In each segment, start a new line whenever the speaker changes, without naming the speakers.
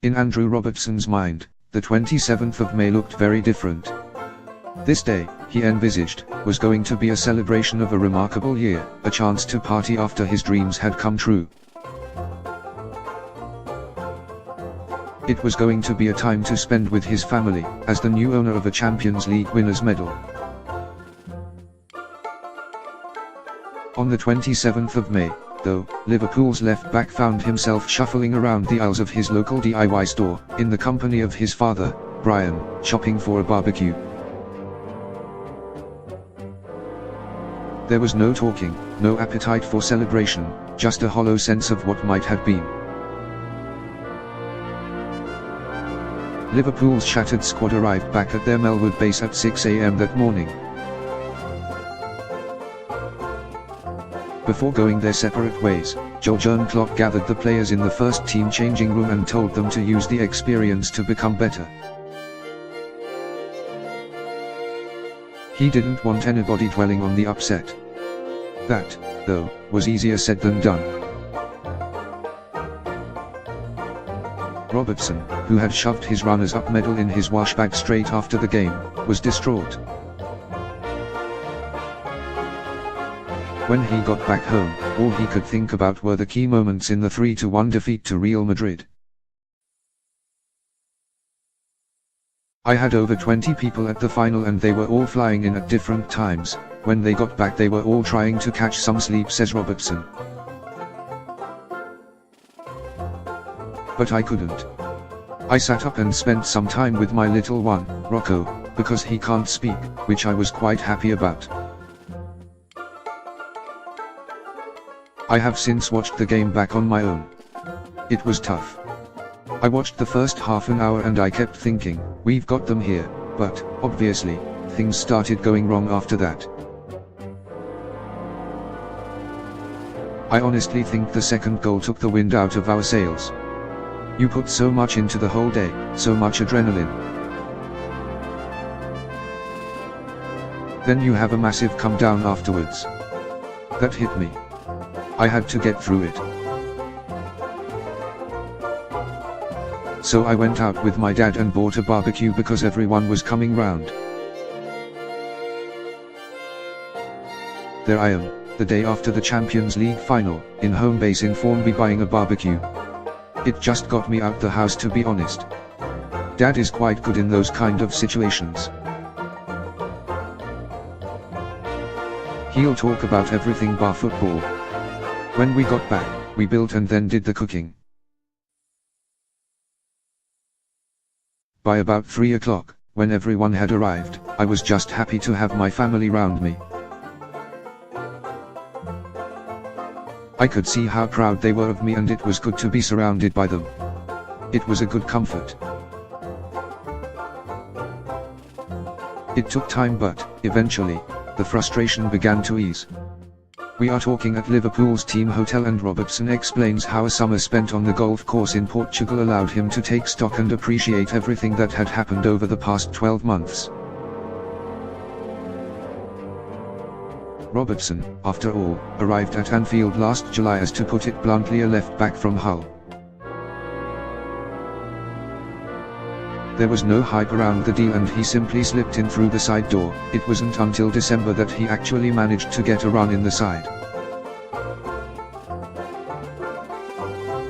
In Andrew Robertson's mind, the 27th of May looked very different. This day, he envisaged, was going to be a celebration of a remarkable year, a chance to party after his dreams had come true. It was going to be a time to spend with his family, as the new owner of a Champions League winner's medal. On the 27th of May, though, Liverpool's left-back found himself shuffling around the aisles of his local DIY store, in the company of his father, Brian, shopping for a barbecue. There was no talking, no appetite for celebration, just a hollow sense of what might have been. Liverpool's shattered squad arrived back at their Melwood base at 6 AM that morning. Before going their separate ways, Jurgen Klopp gathered the players in the first team changing room and told them to use the experience to become better. He didn't want anybody dwelling on the upset. That, though, was easier said than done. Robertson, who had shoved his runners-up medal in his washbag straight after the game, was distraught. When he got back home, all he could think about were the key moments in the 3-1 defeat to Real Madrid. I had over 20 people at the final and they were all flying in at different times. When they got back they were all trying to catch some sleep, says Robertson. But I couldn't. I sat up and spent some time with my little one, Rocco, because he can't speak, which I was quite happy about. I have since watched the game back on my own. It was tough. I watched the first half an hour and I kept thinking, we've got them here, but, obviously, things started going wrong after that. I honestly think the second goal took the wind out of our sails. You put so much into the whole day, so much adrenaline. Then you have a massive come down afterwards. That hit me. I had to get through it. So I went out with my dad and bought a barbecue because everyone was coming round. There I am, the day after the Champions League final, in Homebase in Formby buying a barbecue. It just got me out the house, to be honest. Dad is quite good in those kind of situations. He'll talk about everything bar football. When we got back, we built and then did the cooking. By about 3 o'clock, when everyone had arrived, I was just happy to have my family round me. I could see how proud they were of me and it was good to be surrounded by them. It was a good comfort. It took time but, eventually, the frustration began to ease. We are talking at Liverpool's team hotel and Robertson explains how a summer spent on the golf course in Portugal allowed him to take stock and appreciate everything that had happened over the past 12 months. Robertson, after all, arrived at Anfield last July as, to put it bluntly, a left-back from Hull. There was no hype around the deal and he simply slipped in through the side door. It wasn't until December that he actually managed to get a run in the side.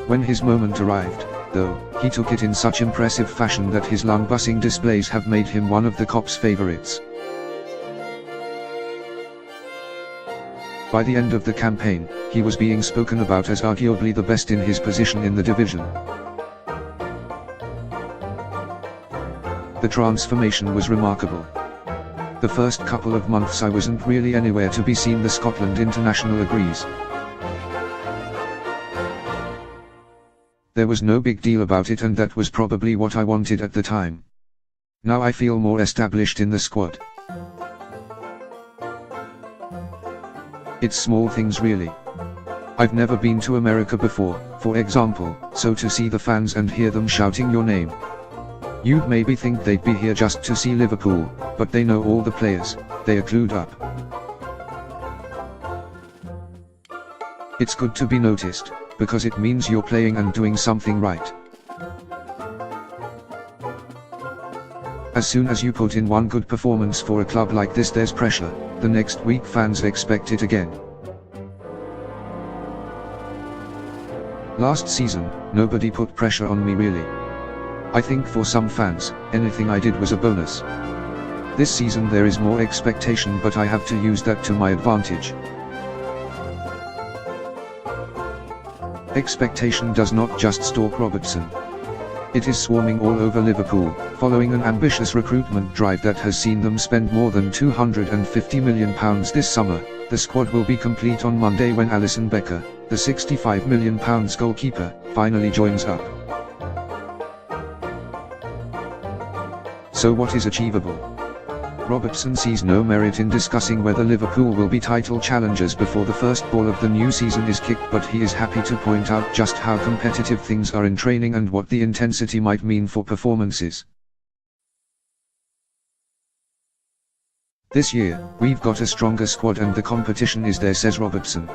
When his moment arrived, though, he took it in such impressive fashion that his lung-bussing displays have made him one of the Kop's favourites. By the end of the campaign, he was being spoken about as arguably the best in his position in the division. The transformation was remarkable. The first couple of months I wasn't really anywhere to be seen, the Scotland international agrees. There was no big deal about it and that was probably what I wanted at the time. Now I feel more established in the squad. It's small things really. I've never been to America before, for example, so to see the fans and hear them shouting your name. You'd maybe think they'd be here just to see Liverpool, but they know all the players, they are clued up. It's good to be noticed, because it means you're playing and doing something right. As soon as you put in one good performance for a club like this, there's pressure. The next week fans expect it again. Last season, nobody put pressure on me really. I think for some fans, anything I did was a bonus. This season there is more expectation, but I have to use that to my advantage. Expectation does not just stalk Robertson. It is swarming all over Liverpool, following an ambitious recruitment drive that has seen them spend more than £250 million this summer. The squad will be complete on Monday when Alisson Becker, the £65 million goalkeeper, finally joins up. So what is achievable? Robertson sees no merit in discussing whether Liverpool will be title challengers before the first ball of the new season is kicked, but he is happy to point out just how competitive things are in training and what the intensity might mean for performances. This year, we've got a stronger squad and the competition is there, says Robertson.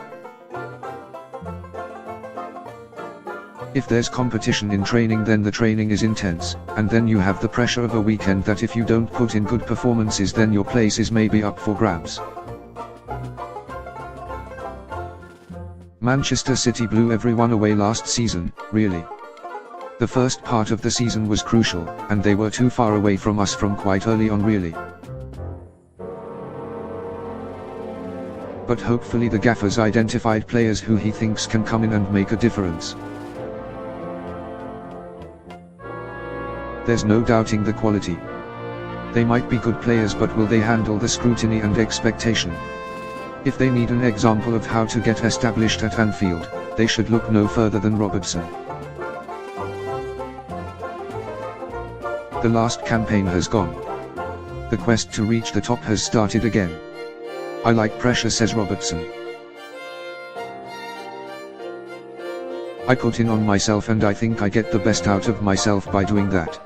If there's competition in training, then the training is intense, and then you have the pressure of a weekend that if you don't put in good performances, then your place is maybe up for grabs. Manchester City blew everyone away last season, really. The first part of the season was crucial, and they were too far away from us from quite early on really. But hopefully the gaffer's identified players who he thinks can come in and make a difference. There's no doubting the quality. They might be good players, but will they handle the scrutiny and expectation? If they need an example of how to get established at Anfield, they should look no further than Robertson. The last campaign has gone. The quest to reach the top has started again. I like pressure, says Robertson. I put in on myself and I think I get the best out of myself by doing that.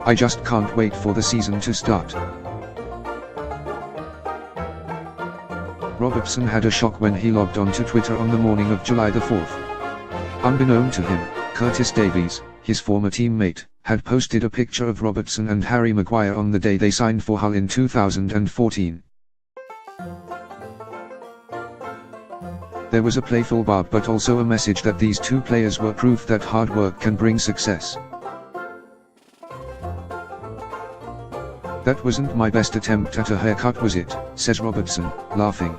I just can't wait for the season to start. Robertson had a shock when he logged onto Twitter on the morning of July the 4th. Unbeknown to him, Curtis Davies, his former teammate, had posted a picture of Robertson and Harry Maguire on the day they signed for Hull in 2014. There was a playful barb, but also a message that these two players were proof that hard work can bring success. That wasn't my best attempt at a haircut, was it? Says Robertson, laughing.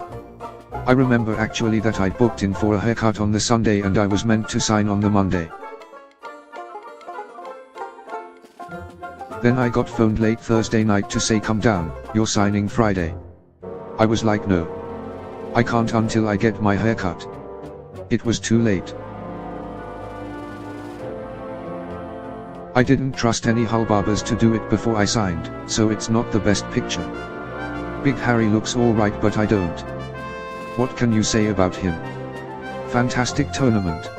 I remember actually that I'd booked in for a haircut on the Sunday and I was meant to sign on the Monday. Then I got phoned late Thursday night to say, come down, you're signing Friday. I was like, no. I can't until I get my haircut. It was too late. I didn't trust any Hull barbers to do it before I signed, so it's not the best picture. Big Harry looks alright, but I don't. What can you say about him? Fantastic tournament.